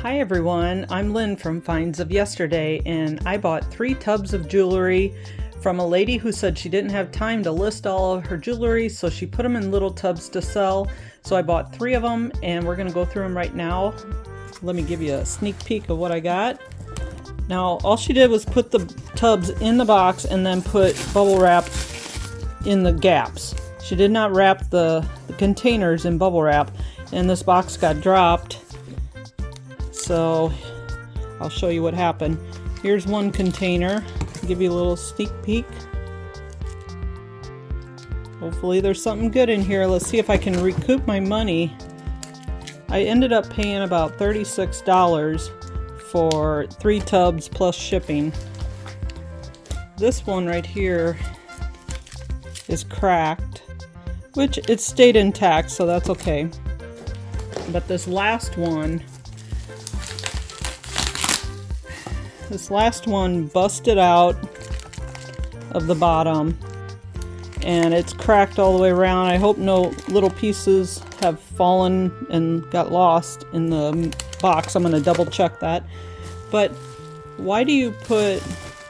Hi everyone, I'm Lynn from Finds of Yesterday, and I bought 3 tubs of jewelry from a lady who said she didn't have time to list all of her jewelry, so she put them in little tubs to sell. So I bought 3 of them, and we're going to go through them right now. Let me give you a sneak peek of what I got. Now, all she did was put the tubs in the box and then put bubble wrap in the gaps. She did not wrap the containers in bubble wrap, and this box got dropped. So I'll show you what happened. Here's one container. Give you a little sneak peek. Hopefully there's something good in here. Let's see if I can recoup my money. I ended up paying about $36 for 3 tubs plus shipping. This one right here is cracked, which it stayed intact, so that's okay. But this last one busted out of the bottom and it's cracked all the way around. I hope no little pieces have fallen and got lost in the box. I'm going to double check that. But why do you put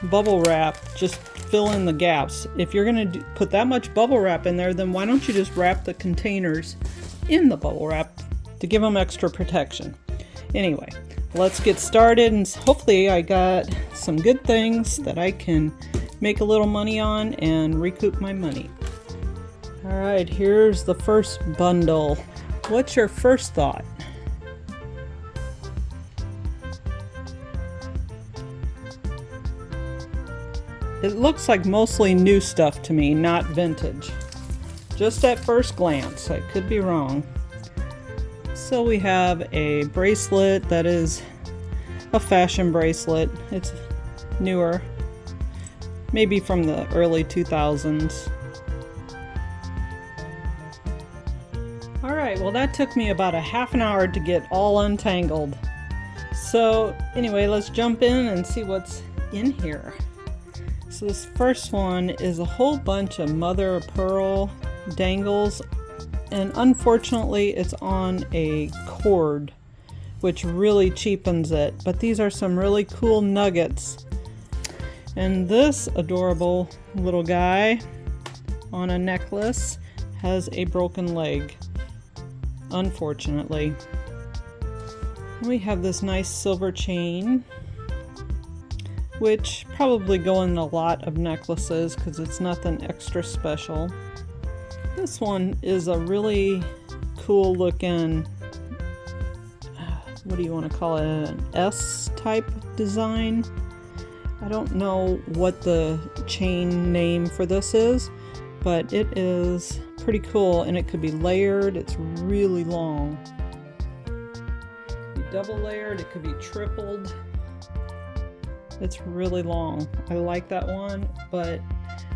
bubble wrap? Just fill in the gaps. If you're going to put that much bubble wrap in there, then why don't you just wrap the containers in the bubble wrap to give them extra protection? Anyway, let's get started, and hopefully I got some good things that I can make a little money on and recoup my money. Alright, here's the first bundle. What's your first thought? It looks like mostly new stuff to me, not vintage. Just at first glance, I could be wrong. So we have a bracelet that is a fashion bracelet. It's newer, maybe from the early 2000s. Alright, well that took me about a half an hour to get all untangled. So anyway, let's jump in and see what's in here. So this first one is a whole bunch of mother of pearl dangles. And unfortunately, it's on a cord, which really cheapens it. But these are some really cool nuggets. And this adorable little guy on a necklace has a broken leg, unfortunately. We have this nice silver chain, which probably go in a lot of necklaces because it's nothing extra special. This one is a really cool looking, what do you want to call it, an S type design. I don't know what the chain name for this is, but it is pretty cool, and it could be layered. It's really long. It could be double layered, it could be tripled. It's really long. I like that one, but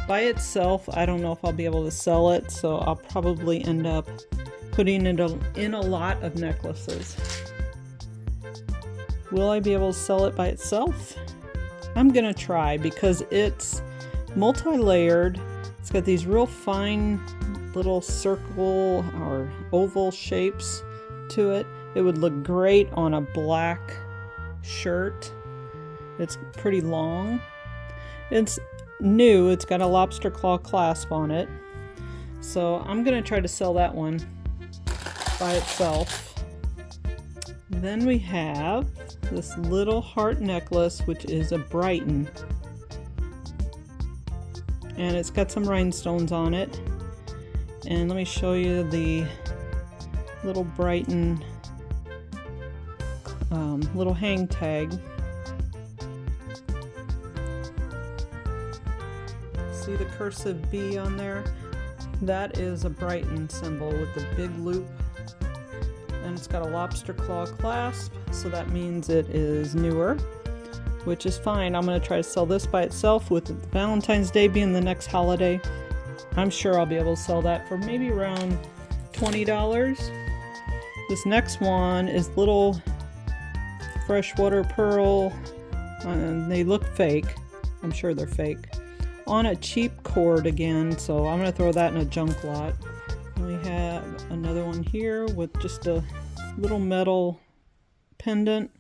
by itself, I don't know if I'll be able to sell it, so I'll probably end up putting it in a lot of necklaces. Will I be able to sell it by itself? I'm gonna try because it's multi-layered. It's got these real fine little circle or oval shapes to it. It would look great on a black shirt. It's pretty long. It's new. It's got a lobster claw clasp on it. So I'm going to try to sell that one by itself. Then we have this little heart necklace, which is a Brighton. And it's got some rhinestones on it. And let me show you the little Brighton little hang tag. See the cursive B on there? That is a Brighton symbol with the big loop, and it's got a lobster claw clasp, so that means it is newer, which is fine. I'm going to try to sell this by itself, with Valentine's Day being the next holiday. I'm sure I'll be able to sell that for maybe around $20. This next one is little freshwater pearl, and they look fake. I'm sure they're fake. On a cheap cord again, so I'm going to throw that in a junk lot. And we have another one here with just a little metal pendant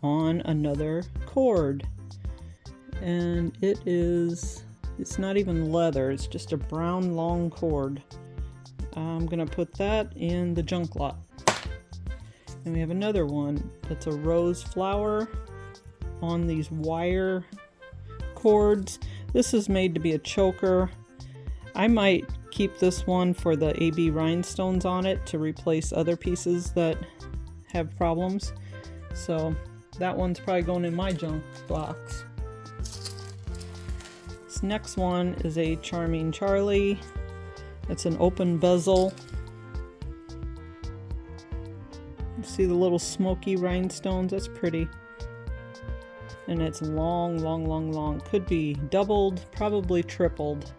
on another cord. And it's not even leather, it's just a brown long cord. I'm gonna put that in the junk lot. And we have another one that's a rose flower on these wire cords. This is made to be a choker. I might keep this one for the AB rhinestones on it to replace other pieces that have problems. So that one's probably going in my junk box. This next one is a Charming Charlie. It's an open bezel. See the little smoky rhinestones? That's pretty. And it's long, long, long, long. Could be doubled, probably tripled.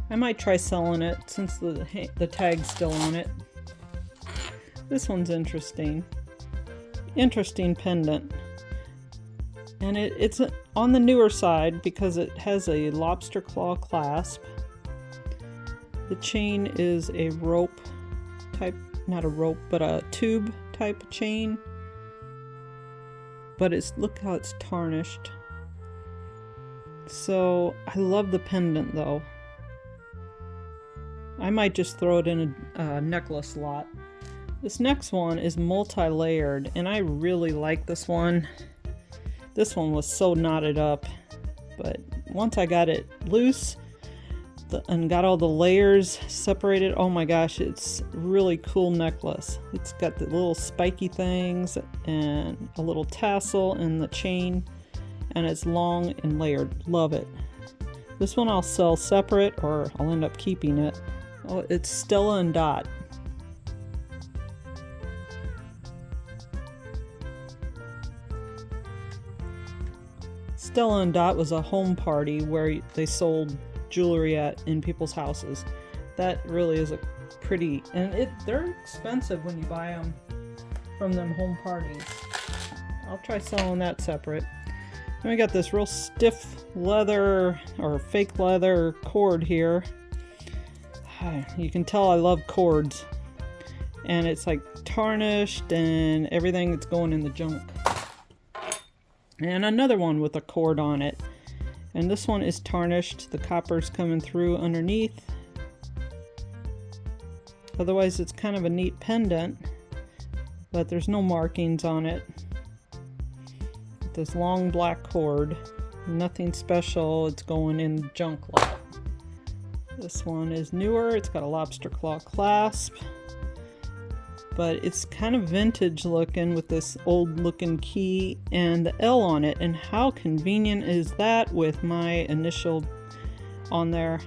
I might try selling it since the tag's still on it. This one's interesting. Interesting pendant. And it's on the newer side because it has a lobster claw clasp. The chain is a rope type, not a rope, but a tube type chain. But look how it's tarnished. So I love the pendant though. I might just throw it in a necklace lot. This next one is multi-layered, and I really like this one. This one was so knotted up, but once I got it loose and got all the layers separated, oh my gosh, it's a really cool necklace. It's got the little spiky things and a little tassel and the chain, and it's long and layered. Love it. This one I'll sell separate, or I'll end up keeping it. Oh, it's Stella and Dot. Stella and Dot was a home party where they sold jewelry in people's houses. That really is a pretty, and they're expensive when you buy them from them home parties. I'll try selling that separate. Then we got this real stiff leather or fake leather cord here. You can tell I love cords, and it's like tarnished and everything that's going in the junk. And another one with a cord on it, and this one is tarnished. The copper's coming through underneath. Otherwise it's kind of a neat pendant, but there's no markings on it. This long black cord, nothing special. It's going in the junk lot. This one is newer. It's got a lobster claw clasp, but it's kind of vintage looking with this old looking key and the L on it. And how convenient is that with my initial on there?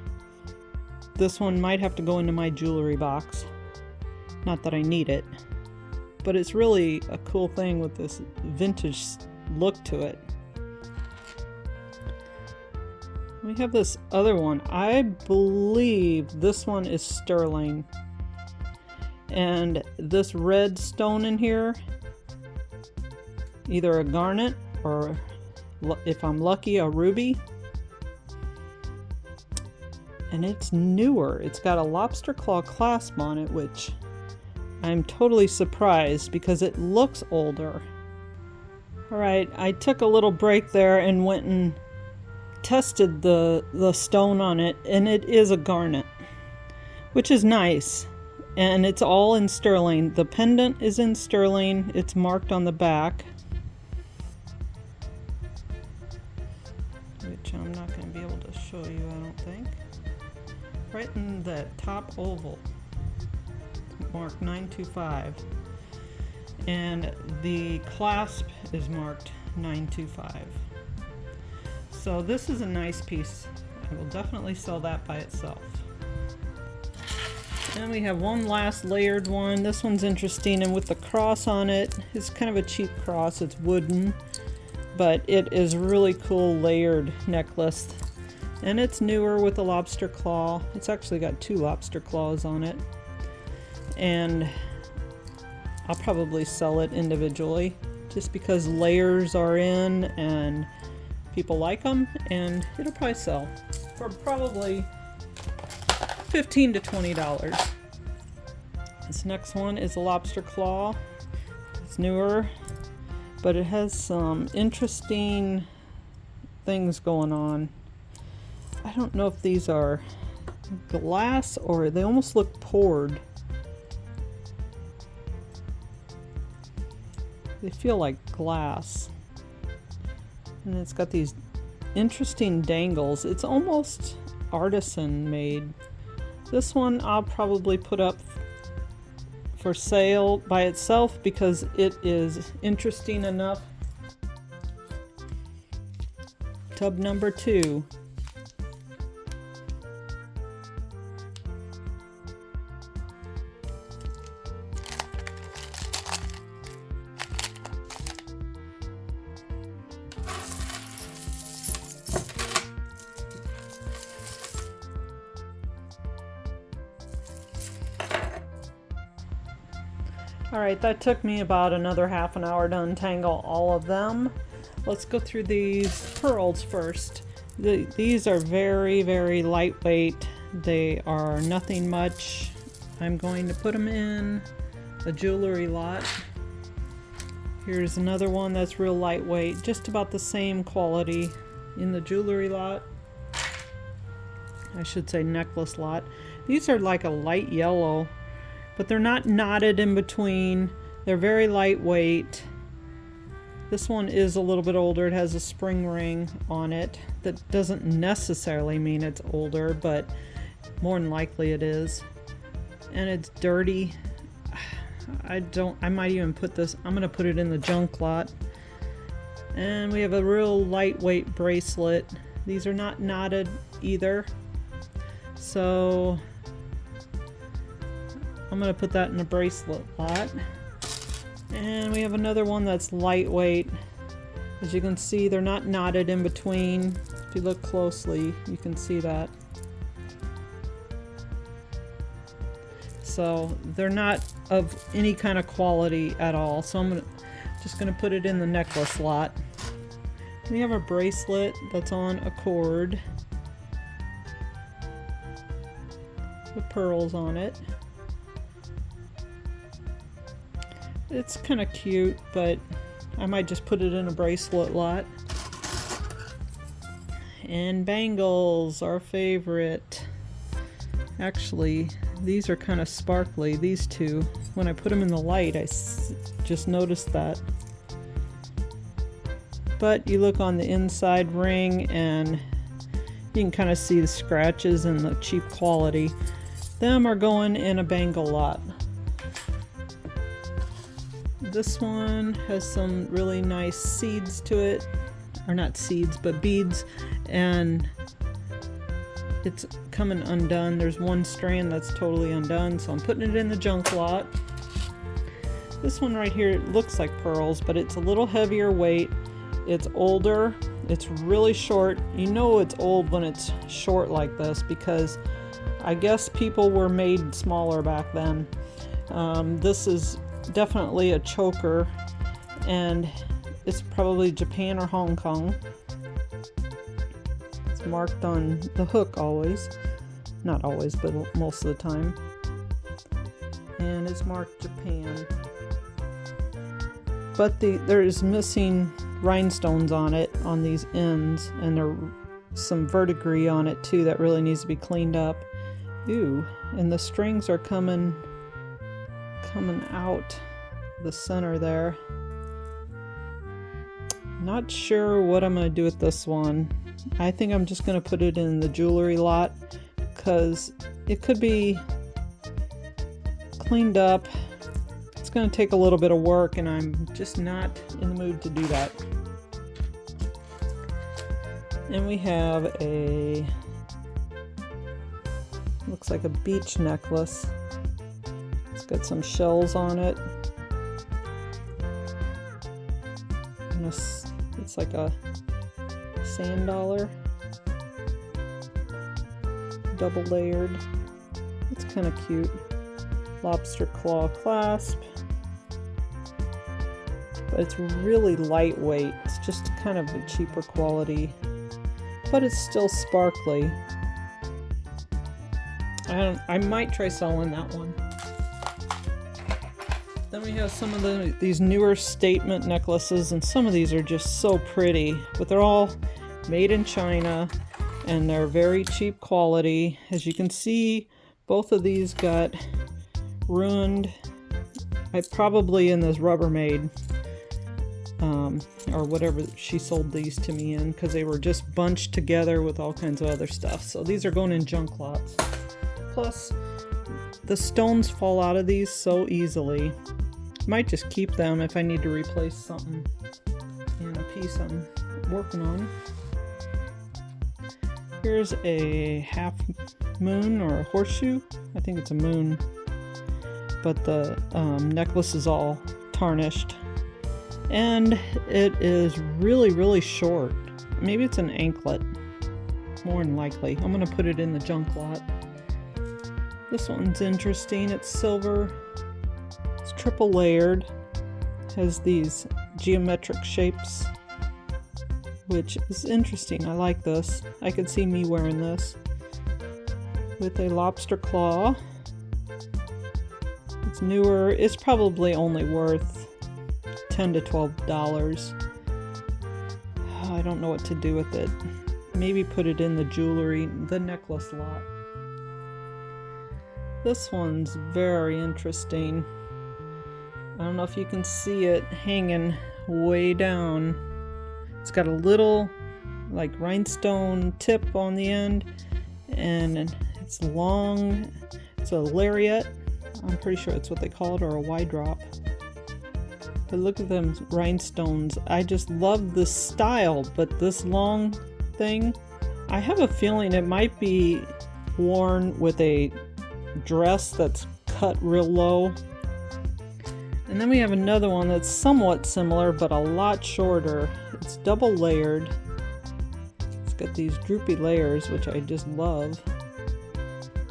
This one might have to go into my jewelry box. Not that I need it, but it's really a cool thing with this vintage look to it. We have this other one. I believe this one is sterling. And this red stone in here, either a garnet or, if I'm lucky, a ruby. And it's newer. It's got a lobster claw clasp on it, which I'm totally surprised because it looks older. Alright, I took a little break there and went and tested the stone on it, and it is a garnet, which is nice. And it's all in sterling. The pendant is in sterling. It's marked on the back, which I'm not going to be able to show you, I don't think. Right in the top oval, it's marked 925. And the clasp is marked 925. So this is a nice piece. I will definitely sell that by itself. And we have one last layered one. This one's interesting, and with the cross on it, it's kind of a cheap cross. It's wooden, but it is really cool layered necklace. And it's newer with a lobster claw. It's actually got 2 lobster claws on it. And I'll probably sell it individually just because layers are in and people like them, and it'll probably sell for probably $15 to $20. This next one is a lobster claw. It's newer. but it has some interesting things going on. I don't know if these are glass or they almost look poured. They feel like glass. And it's got these interesting dangles. It's almost artisan made. This one I'll probably put up for sale by itself because it is interesting enough. Tub number 2. Alright, that took me about another half an hour to untangle all of them. Let's go through these pearls first. These are very, very lightweight. They are nothing much. I'm going to put them in a jewelry lot. Here's another one that's real lightweight, just about the same quality in the jewelry lot. I should say necklace lot. These are like a light yellow, but they're not knotted in between. They're very lightweight. This one is a little bit older. It has a spring ring on it. That doesn't necessarily mean it's older, but more than likely it is. And it's dirty. I might even put this, I'm gonna put it in the junk lot. And we have a real lightweight bracelet. These are not knotted either. So I'm gonna put that in a bracelet lot. And we have another one that's lightweight. As you can see, they're not knotted in between. If you look closely, you can see that. So they're not of any kind of quality at all. So I'm just gonna put it in the necklace lot. We have a bracelet that's on a cord with pearls on it. It's kind of cute, but I might just put it in a bracelet lot. And bangles, our favorite. Actually, these are kind of sparkly, these two. When I put them in the light, I just noticed that. But you look on the inside ring and you can kind of see the scratches and the cheap quality. Them are going in a bangle lot. This one has some really nice seeds to it, or not seeds, but beads, and it's coming undone. There's one strand that's totally undone, so I'm putting it in the junk lot. This one right here, it looks like pearls, but it's a little heavier weight. It's older. It's really short. You know it's old when it's short like this because I guess people were made smaller back then. This is definitely a choker, and it's probably Japan or Hong Kong. It's marked on the hook always. Not always, but most of the time. And it's marked Japan. But there is missing rhinestones on it, on these ends, and there's some verdigris on it too that really needs to be cleaned up. Ooh, and the strings are coming out the center there. Not sure what I'm going to do with this one. I think I'm just going to put it in the jewelry lot because it could be cleaned up. It's going to take a little bit of work and I'm just not in the mood to do that. And we have a, looks like a beach necklace. It's got some shells on it. And it's like a sand dollar. Double layered. It's kind of cute. Lobster claw clasp. But it's really lightweight. It's just kind of a cheaper quality. But it's still sparkly. I might try selling that one. Then we have some of these newer statement necklaces, and some of these are just so pretty, but they're all made in China and they're very cheap quality. As you can see, both of these got ruined. I probably in this Rubbermaid or whatever she sold these to me in, because they were just bunched together with all kinds of other stuff. So these are going in junk lots. Plus, the stones fall out of these so easily. Might just keep them if I need to replace something in a piece I'm working on. Here's a half moon or a horseshoe. I think it's a moon. But the necklace is all tarnished. And it is really, really short. Maybe it's an anklet. More than likely. I'm going to put it in the junk lot. This one's interesting. It's silver. It's triple layered. Has these geometric shapes, which is interesting. I like this. I could see me wearing this. With a lobster claw. It's newer. It's probably only worth $10 to $12. I don't know what to do with it. Maybe put it in the jewelry, the necklace lot. This one's very interesting. I don't know if you can see it hanging way down. It's got a little like rhinestone tip on the end, and it's long. It's a lariat. I'm pretty sure it's what they call it, or a wide drop. But look at them rhinestones. I just love this style, but this long thing, I have a feeling it might be worn with a dress that's cut real low. And then we have another one that's somewhat similar, but a lot shorter. It's double layered. It's got these droopy layers, which I just love.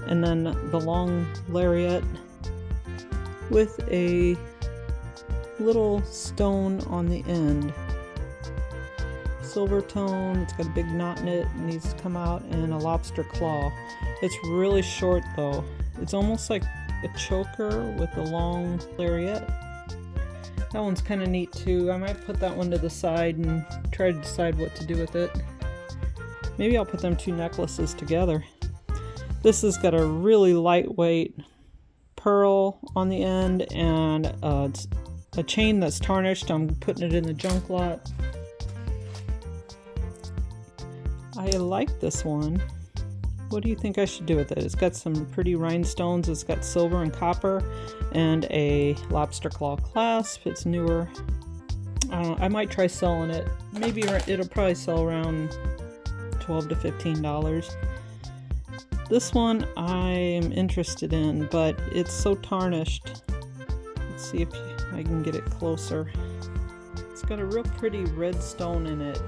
And then the long lariat with a little stone on the end. Silver tone, it's got a big knot in it, needs to come out, and a lobster claw. It's really short though. It's almost like a choker with a long lariat. That one's kind of neat too. I might put that one to the side and try to decide what to do with it. Maybe I'll put them two necklaces together. This has got a really lightweight pearl on the end, and it's a chain that's tarnished. I'm putting it in the junk lot. I like this one. What do you think I should do with it? It's got some pretty rhinestones. It's got silver and copper and a lobster claw clasp. It's newer. I might try selling it. Maybe it'll probably sell around $12 to $15. This one I am interested in, but it's so tarnished. Let's see if I can get it closer. It's got a real pretty red stone in it.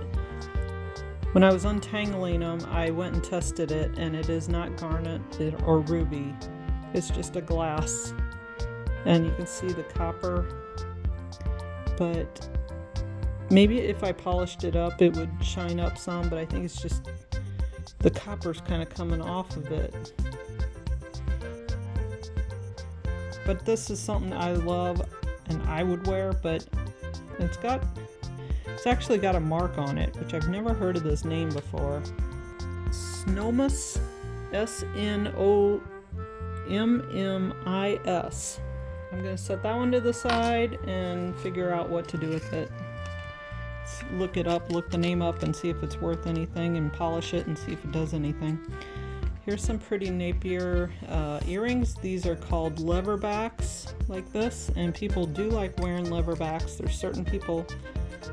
When I was untangling them, I went and tested it, and it is not garnet or ruby. It's just a glass. And you can see the copper. But maybe if I polished it up, it would shine up some, but I think it's just the copper's kind of coming off of it. But this is something I love and I would wear, but it's actually got a mark on it, which I've never heard of this name before. Snommis, Snommis. I'm going to set that one to the side and figure out what to do with it. Let's look it up, look the name up, and see if it's worth anything, and polish it and see if it does anything. Here's some pretty Napier earrings. These are called leverbacks, like this, and people do like wearing leverbacks. There's certain people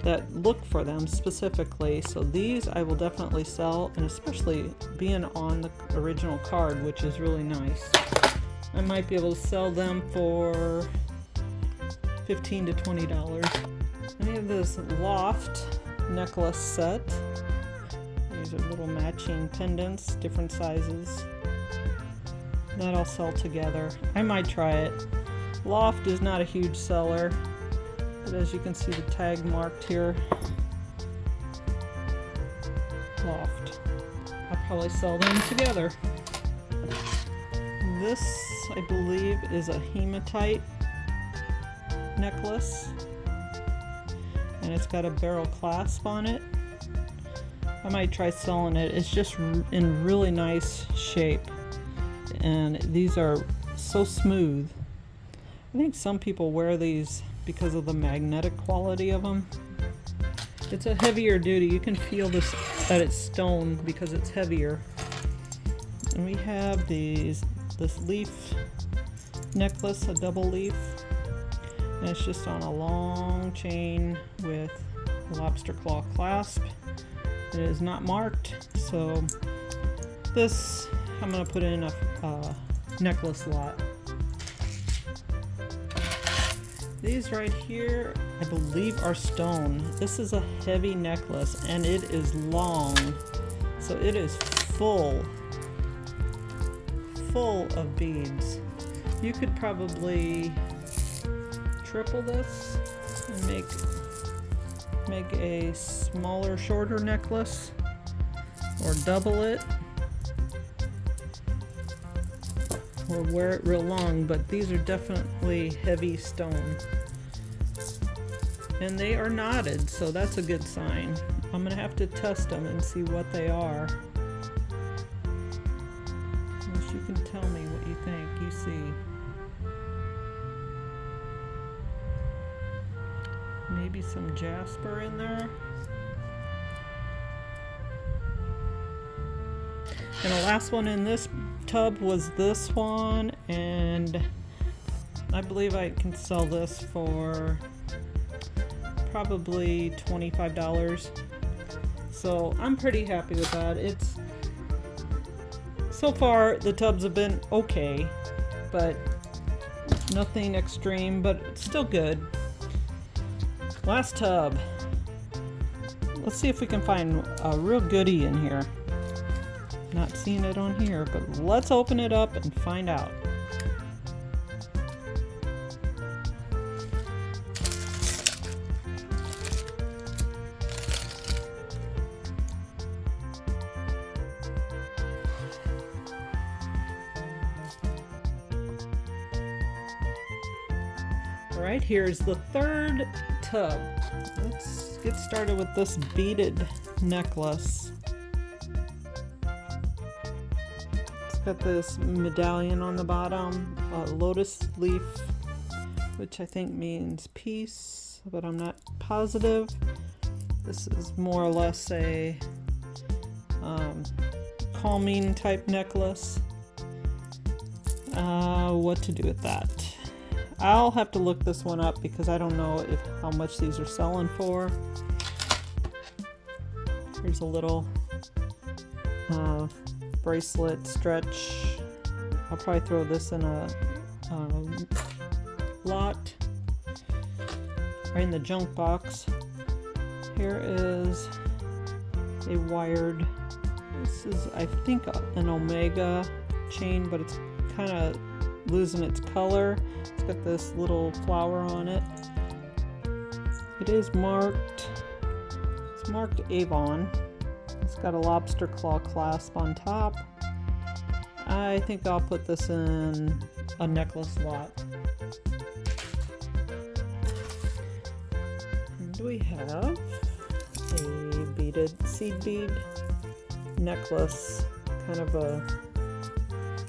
that look for them specifically, so these I will definitely sell, and especially being on the original card, which is really nice. I might be able to sell them for $15 to $20. I have this loft necklace set. These are little matching pendants, different sizes. That I'll sell together. I might try it. Loft is not a huge seller, but as you can see the tag marked here. Loft. I'll probably sell them together. This, I believe, is a hematite necklace, and it's got a barrel clasp on it. I might try selling it. It's just in really nice shape, and these are so smooth. I think some people wear these because of the magnetic quality of them. It's a heavier duty. You can feel this that it's stone because it's heavier. And we have this leaf necklace, a double leaf, and it's just on a long chain with a lobster claw clasp. It is not marked, so this I'm going to put in a necklace lot. These right here, I believe, are stone. This is a heavy necklace, and it is long, so it is full of beads. You could probably triple this and make a smaller, shorter necklace, or double it, or wear it real long, but these are definitely heavy stone. And they are knotted, so that's a good sign. I'm gonna have to test them and see what they are. Unless you can tell me what you think you see. Maybe some jasper in there. And the last one in this tub was this one, and I believe I can sell this for probably $25. So I'm pretty happy with that. So far the tubs have been okay, but nothing extreme, but it's still good. Last tub. Let's see if we can find a real goodie in here. Not seeing it on here, but let's open it up and find out. Alright, here's the third tub. Let's get started with this beaded necklace. It's got this medallion on the bottom, a lotus leaf, which I think means peace, but I'm not positive. This is more or less a calming type necklace. What to do with that? I'll have to look this one up because I don't know how much these are selling for. Here's a little bracelet stretch. I'll probably throw this in a lot or in the junk box. Here is a wired, this is I think an omega chain, but it's kind of losing its color. It's got this little flower on it. It is marked, it's marked Avon. It's got a lobster claw clasp on top. I think I'll put this in a necklace lot. And we have a beaded seed bead necklace, kind of a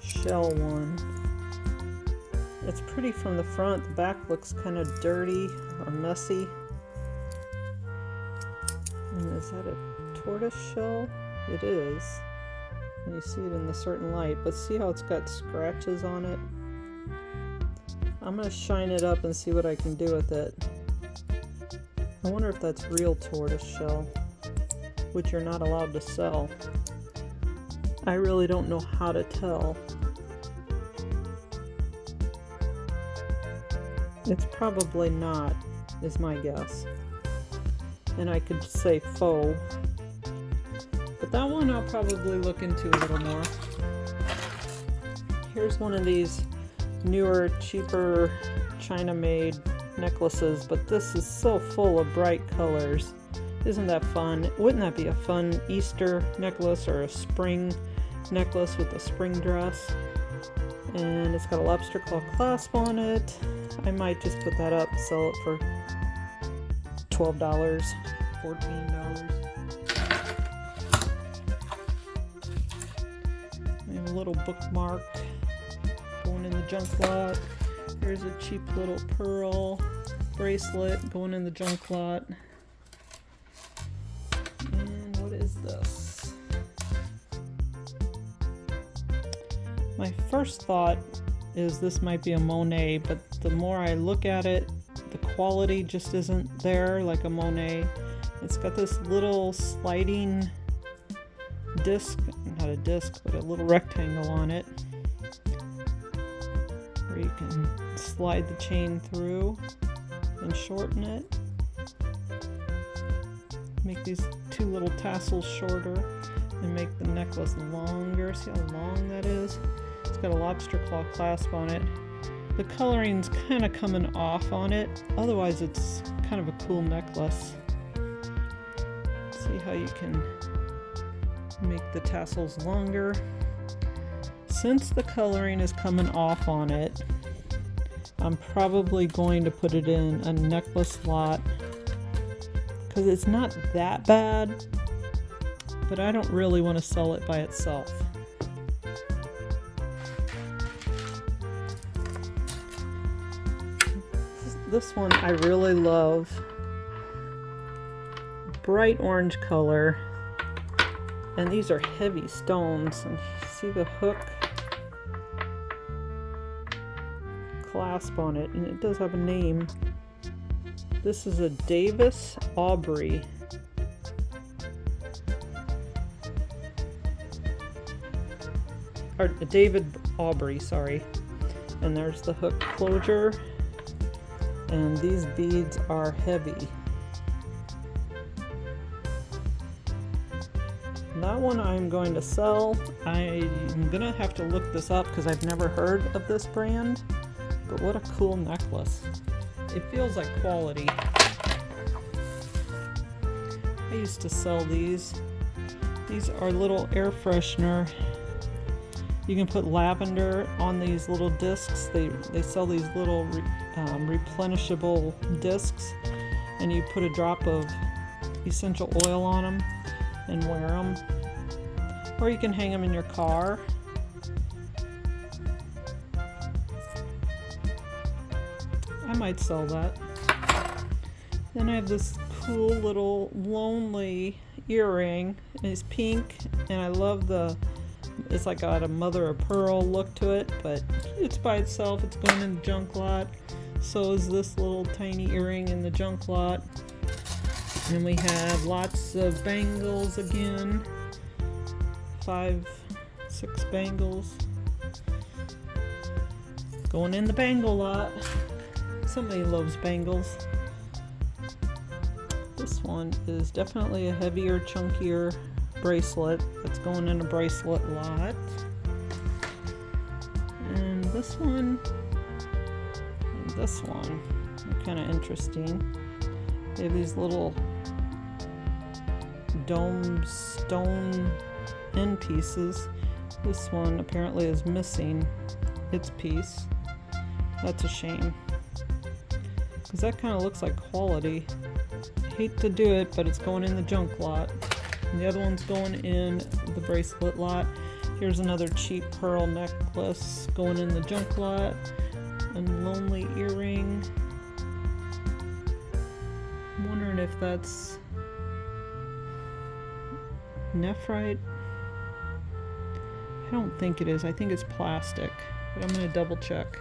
shell one. It's pretty from the front. The back looks kind of dirty or messy. And is that a tortoise shell? It is. And you see it in the certain light, but see how it's got scratches on it? I'm going to shine it up and see what I can do with it. I wonder if that's real tortoise shell, which you're not allowed to sell. I really don't know how to tell. It's probably not, is my guess. And I could say faux. But that one I'll probably look into a little more. Here's one of these newer, cheaper, China-made necklaces, but this is so full of bright colors. Isn't that fun? Wouldn't that be a fun Easter necklace or a spring necklace with a spring dress? And it's got a lobster claw clasp on it. I might just put that up, sell it for $12, $14. We have a little bookmark going in the junk lot. Here's a cheap little pearl bracelet going in the junk lot. And what is this? My first thought is this might be a Monet, but the more I look at it, the quality just isn't there like a Monet. It's got this little sliding disc, not a disc, but a little rectangle on it, where you can slide the chain through and shorten it. Make these two little tassels shorter and make the necklace longer. See how long that is? It's got a lobster claw clasp on it. The coloring's kind of coming off on it. Otherwise, it's kind of a cool necklace. See how you can make the tassels longer. Since the coloring is coming off on it, I'm probably going to put it in a necklace lot because it's not that bad, but I don't really want to sell it by itself. This one I really love. Bright orange color. And these are heavy stones. And see the hook clasp on it, and it does have a name. This is a Davis Aubrey. Or David Aubrey, sorry. And there's the hook closure. And these beads are heavy. That one I'm going to sell. I'm gonna have to look this up because I've never heard of this brand. But what a cool necklace. It feels like quality. I used to sell these. These are little air freshener. You can put lavender on these little discs. They sell these little replenishable discs, and you put a drop of essential oil on them and wear them. Or you can hang them in your car. I might sell that. Then I have this cool little lonely earring. It's pink, and I love it's like got a mother of pearl look to it, but it's by itself. It's going in the junk lot. So is this little tiny earring in the junk lot. And we have lots of bangles again. 5, 6 bangles. Going in the bangle lot. Somebody loves bangles. This one is definitely a heavier, chunkier bracelet. It's going in a bracelet lot. And this one and this one are kind of interesting. They have these little dome stone end pieces. This one apparently is missing its piece. That's a shame, because that kind of looks like quality. I hate to do it, but it's going in the junk lot. And the other one's going in the bracelet lot. Here's another cheap pearl necklace going in the junk lot. And lonely earring. I'm wondering if that's nephrite. I don't think it is. I think it's plastic, but I'm going to double check.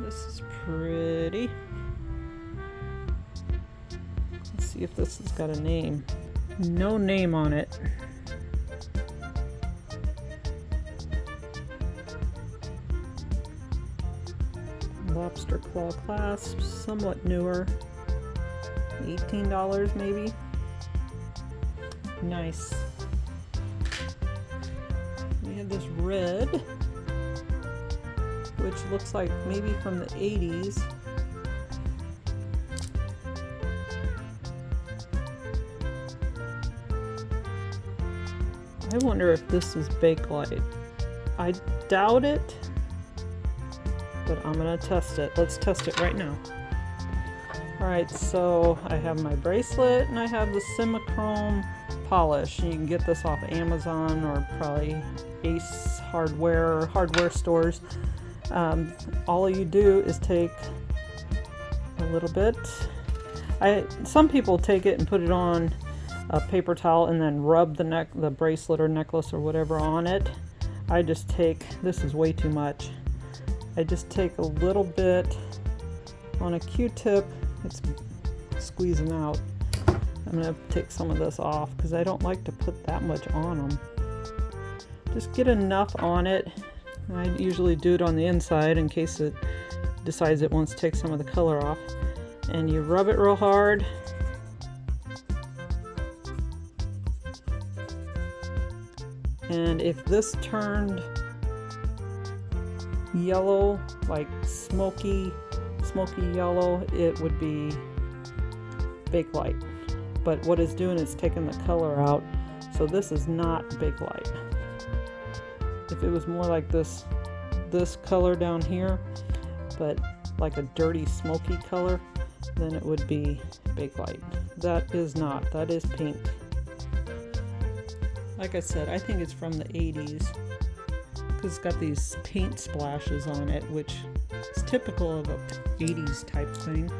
This is pretty. Let's see if this has got a name. No name on it. Lobster claw clasp, somewhat newer. $18 maybe. Nice. We have this red, which looks like maybe from the 80s. I wonder if this is Bakelite. I doubt it, but I'm gonna test it. Let's test it right now. Alright, so I have my bracelet and I have the Simichrome polish. You can get this off Amazon or probably Ace Hardware stores. All you do is take a little bit. Some people take it and put it on a paper towel and then rub the bracelet or necklace or whatever on it. I just take, this is way too much. I just take a little bit on a Q-tip. It's squeezing out. I'm gonna take some of this off because I don't like to put that much on them. Just get enough on it. I usually do it on the inside in case it decides it wants to take some of the color off. And you rub it real hard. And if this turned yellow, like smoky yellow, it would be Bakelite. But what it's doing is taking the color out, so this is not Bakelite. If it was more like this color down here, but like a dirty smoky color, then it would be Bakelite. That is not, that is pink. Like I said, I think it's from the 80s because it's got these paint splashes on it, which is typical of a 80s type thing.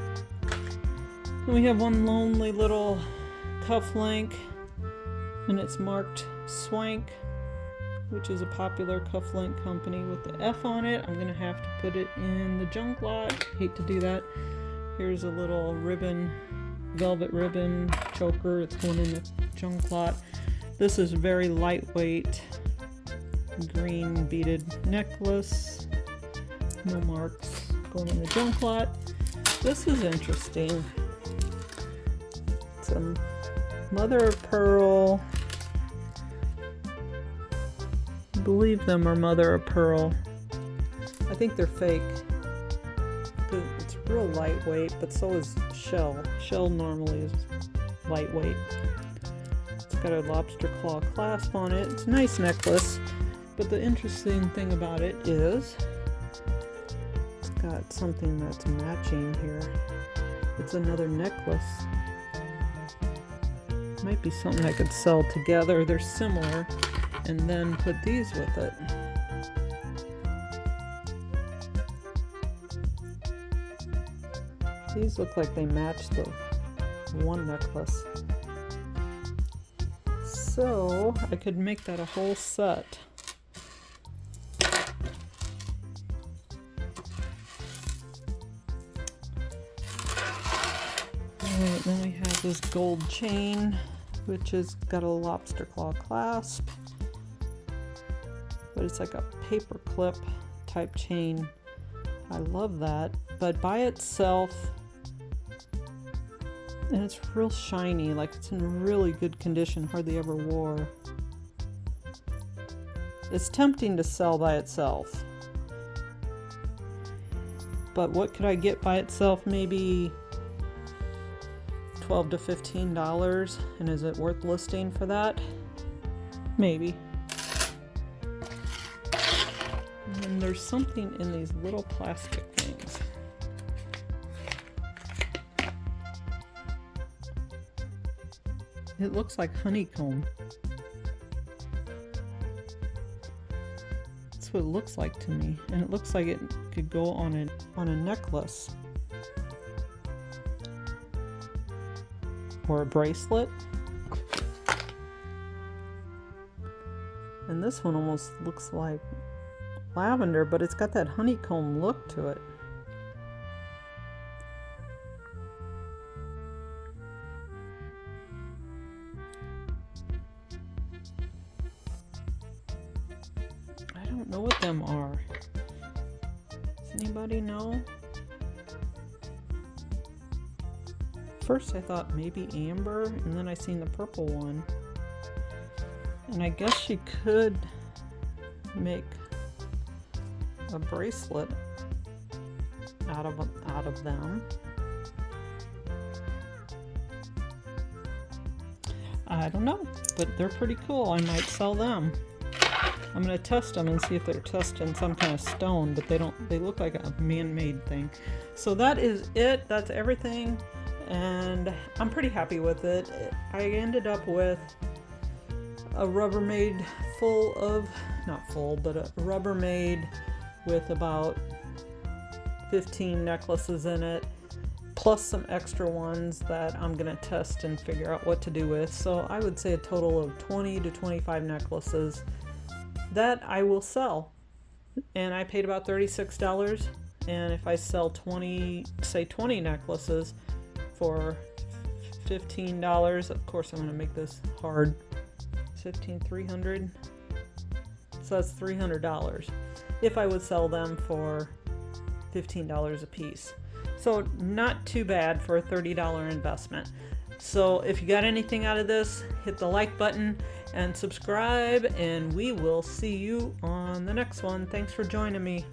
And we have one lonely little cuff link, and it's marked Swank, which is a popular cuff link company with the F on it. I'm gonna have to put it in the junk lot. Hate to do that. Here's a little ribbon, velvet ribbon choker. It's going in the junk lot. This is a very lightweight green beaded necklace. No marks, going in the junk lot. This is interesting. It's a mother of pearl. I believe them are mother of pearl. I think they're fake. It's real lightweight, but so is shell. Shell normally is lightweight. It's got a lobster claw clasp on it. It's a nice necklace, but the interesting thing about it is it's got something that's matching here. It's another necklace. Might be something I could sell together. They're similar, and then put these with it. These look like they match the one necklace. So I could make that a whole set. Alright, then we have this gold chain, which has got a lobster claw clasp. But it's like a paper clip type chain. I love that. But by itself, and it's real shiny, like it's in really good condition, hardly ever wore. It's tempting to sell by itself. But what could I get by itself? Maybe $12 to $15. And is it worth listing for that? Maybe. And there's something in these little plastic things. It looks like honeycomb. That's what it looks like to me. And it looks like it could go on a necklace. Or a bracelet. And this one almost looks like lavender, but it's got that honeycomb look to it. I don't know what them are. Does anybody know? First I thought maybe amber, and then I seen the purple one. And I guess she could make a bracelet out of them. I don't know, but they're pretty cool. I might sell them. I'm gonna test them and see if they're testing some kind of stone, but they look like a man-made thing. So that is it. That's everything. And I'm pretty happy with it. I ended up with a Rubbermaid full of, not full, but a Rubbermaid with about 15 necklaces in it, plus some extra ones that I'm gonna test and figure out what to do with. So I would say a total of 20 to 25 necklaces that I will sell. And I paid about $36. And if I sell 20 necklaces for $15, of course I'm gonna make this hard, 300. So that's $300 if I would sell them for $15 a piece. So not too bad for a $30 investment. So if you got anything out of this, hit the like button and subscribe, and we will see you on the next one. Thanks for joining me.